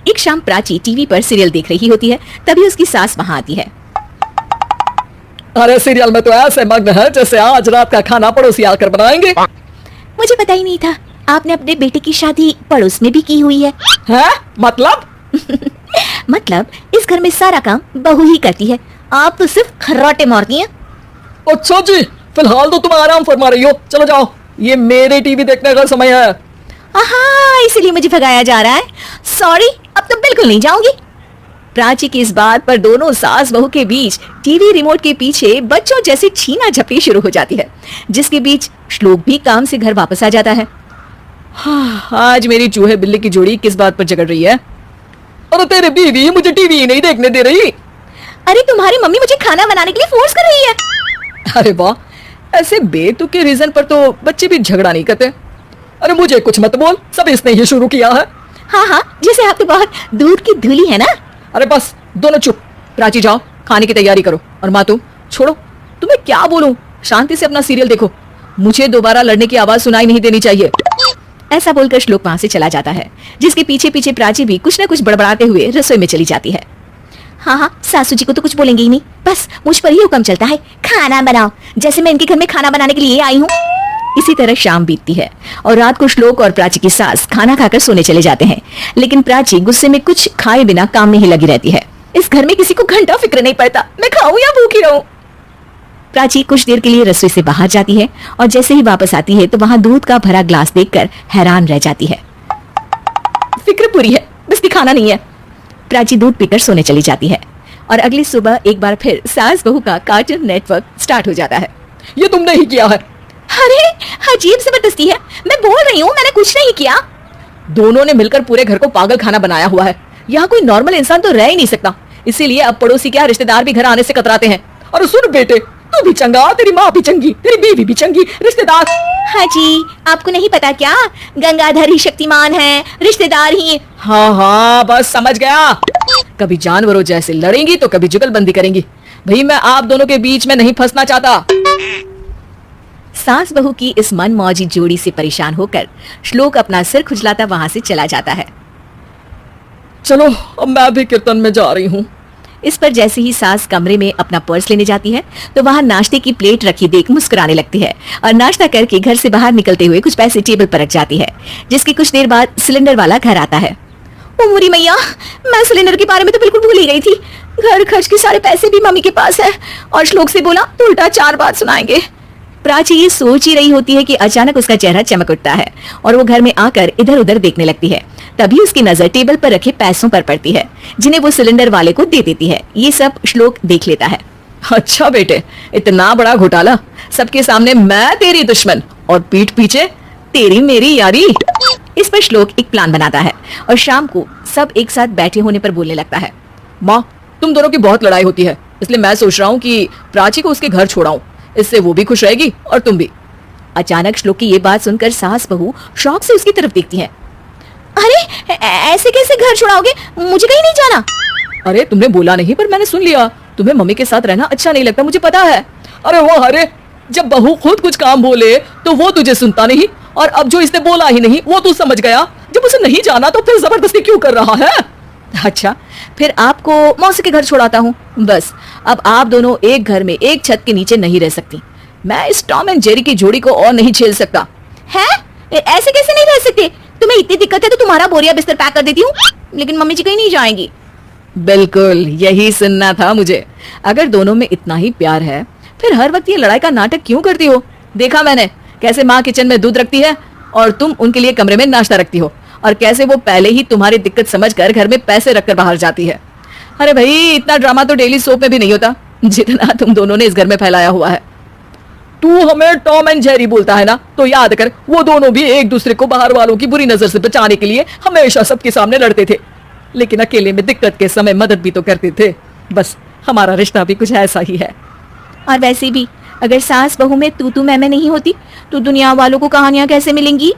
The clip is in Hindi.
एक शाम प्राची टीवी पर सीरियल देख रही होती है, तभी उसकी सास वहाँ आती है। अरे सीरियल में तो ऐसे मग्न है जैसे आज रात का खाना पड़ोसी आकर बनाएंगे। मुझे पता ही नहीं था आपने अपने बेटे की शादी पड़ोस में भी की हुई है। हैं? मतलब? मतलब इस घर में सारा काम बहू ही करती है, आप तो सिर्फ खर्राटे मारती हैं। अच्छा जी, फिलहाल तो तुम आराम फरमा रही हो, चलो जाओ, ये मेरे टीवी देखने का समय है। हाँ, इसीलिए मुझे भगाया जा रहा है। सॉरी, अब तो बिल्कुल नहीं जाऊंगी। प्राची की इस बात पर दोनों सास बहू के बीच टीवी रिमोट के पीछे बच्चों जैसी छीना झपटी शुरू हो जाती है, जिसके बीच श्लोक भी काम से घर वापस आ जाता है। हाँ, आज मेरी चूहे बिल्ली की जोड़ी किस बात पर झगड़ रही है? अरे तेरी बीवी मुझे टीवी नहीं देखने दे रही। अरे तुम्हारी मम्मी मुझे खाना बनाने के लिए फोर्स कर रही है। अरे वाह, ऐसे बेतुके रीजन पर तो बच्चे भी झगड़ा नहीं करते। अरे मुझे कुछ मत बोल, सब इसने ही शुरू किया है। हाँ हाँ, जैसे आप तो बहुत दूध की धूली है ना। अरे बस दोनों चुप। प्राची जाओ, खाने की तैयारी करो। और माँ तुम छोड़ो, तुम्हें क्या बोलूं, शांति से अपना सीरियल देखो, मुझे दोबारा लड़ने की आवाज सुनाई नहीं देनी चाहिए। ऐसा बोलकर श्लोक वहां से चला जाता है, जिसके पीछे पीछे प्राची भी कुछ न कुछ बड़बड़ाते हुए रसोई में चली जाती है। हाँ हाँ, सासू जी को तो कुछ बोलेंगे ही नहीं, बस मुझ पर ही हुक्म चलता है, खाना बनाओ, जैसे मैं इनके घर में खाना बनाने के लिए आई हूँ। इसी तरह शाम बीतती है और रात को श्लोक और प्राची की सास खाना खाकर सोने चले जाते हैं, लेकिन प्राची गुस्से में कुछ खाए बिना काम में ही लगी रहती है। इस घर में किसी को घंटा फिक्र नहीं पड़ता, मैं खाऊं या भूखी रहूं। प्राची कुछ देर के लिए रसोई से बाहर जाती है और जैसे ही वापस आती है तो वहां दूध का भरा ग्लास देखकर हैरान रह जाती है। फिक्र पूरी है, बस दिखाना नहीं है। प्राची दूध पीकर सोने चली जाती है और अगली सुबह एक बार फिर सास बहू का कार्टून नेटवर्क स्टार्ट हो जाता है। ये तुमने ही किया है। अरे अजीब जबरदस्ती है, मैं बोल रही हूँ मैंने कुछ नहीं किया। दोनों ने मिलकर पूरे घर को पागल खाना बनाया हुआ है। यहाँ कोई नॉर्मल इंसान तो रह ही नहीं सकता, इसीलिए अब पड़ोसी क्या रिश्तेदार भी घर आने से कतराते हैं। और सुन बेटे, तू भी चंगा, तेरी माँ भी चंगी, तेरी बीवी भी चंगी, रिश्तेदार। हाँ जी, आपको नहीं पता क्या, गंगाधर ही शक्तिमान है, रिश्तेदार ही। हाँ हाँ, बस समझ गया। कभी जानवरों जैसे लड़ेंगी तो कभी जुगलबंदी करेंगी। भाई मैं आप दोनों के बीच में नहीं फंसना चाहता। सास बहू की इस मनमौजी जोड़ी से परेशान होकर श्लोक अपना सिर खुजलाता वहां से चला जाता है। चलो अब मैं भी कीर्तन में जा रही हूँ। इस पर जैसे ही सास कमरे में अपना पर्स लेने जाती है तो वहां नाश्ते की प्लेट रखी देख मुस्कुराने लगती है और नाश्ता करके घर से बाहर निकलते हुए कुछ पैसे टेबल पर रख जाती है, जिसकी कुछ देर बाद सिलेंडर वाला घर आता है। ओ मुरी मैया, मैं सिलेंडर के बारे में तो बिल्कुल भूल ही गई थी। घर खर्च के सारे पैसे भी मम्मी के पास है और श्लोक से बोला तो उल्टा 4 बात सुनाएंगे। प्राची ये सोच ही रही होती है कि अचानक उसका चेहरा चमक उठता है और वो घर में आकर इधर उधर देखने लगती है। तभी उसकी नजर टेबल पर रखे पैसों पर पड़ती है, जिन्हें वो सिलेंडर वाले को दे देती है। ये सब श्लोक देख लेता है। अच्छा बेटे, इतना बड़ा घोटाला, सबके सामने मैं तेरी दुश्मन और पीठ पीछे तेरी मेरी यारी। इस पर श्लोक एक प्लान बनाता है और शाम को सब एक साथ बैठे होने पर बोलने लगता है। माँ, तुम दोनों की बहुत लड़ाई होती है, इसलिए मैं सोच रहा हूँ कि प्राची को उसके घर छोड़ाऊं, इससे वो भी खुश रहेगी और तुम भी। अचानक श्लोक की ये बात सुनकर सास बहू शौक से उसकी तरफ देखती हैं। अरे ऐसे कैसे घर छोड़ाओगे, मुझे कहीं नहीं जाना। अरे तुमने बोला नहीं पर मैंने सुन लिया, तुम्हें मम्मी के साथ रहना अच्छा नहीं लगता, मुझे पता है। अरे वो अरे, जब बहू खुद कुछ काम बोले तो वो तुझे सुनता नहीं, और अब जो इसने बोला ही नहीं वो तू समझ गया। जब उसे नहीं जाना तो फिर जबरदस्ती क्यों कर रहा है? अच्छा, फिर आपको मौसी के घर छोड़ाता हूँ। बस अब आप दोनों एक घर में एक छत के नीचे नहीं रह सकती। मैं इस टॉम एंड जेरी की जोड़ी को और नहीं झेल सकता। है? ऐसे कैसे नहीं रह सकते? तुम्हें इतनी दिक्कत है तो तुम्हारा बोरिया बिस्तर पैक कर देती हूँ, लेकिन मम्मी जी कहीं नहीं जाएंगी। बिल्कुल यही सुनना था मुझे। अगर दोनों में इतना ही प्यार है फिर हर वक्त ये लड़ाई का नाटक क्यों करती हो? देखा मैंने कैसे माँ किचन में दूध रखती है और तुम उनके लिए कमरे में नाश्ता रखती हो, और कैसे वो पहले ही तुम्हारी दिक्कत समझकर घर में पैसे रखकर बाहर जाती है। अरे भाई, इतना ड्रामा तो डेली सोप में भी नहीं होता जितना तुम दोनों ने इस घर में फैलाया हुआ है। तू हमें टॉम एंड जेरी बोलता है ना, तो याद कर वो दोनों भी एक दूसरे को बाहर वालों की बुरी नजर से बचाने के लिए हमेशा सबके सामने लड़ते थे, लेकिन अकेले में दिक्कत के समय मदद भी तो करते थे। बस हमारा रिश्ता भी कुछ ऐसा ही है। और वैसे भी अगर सास बहू में तू मैं नहीं होती तो दुनिया वालों को कहानियां कैसे मिलेंगी?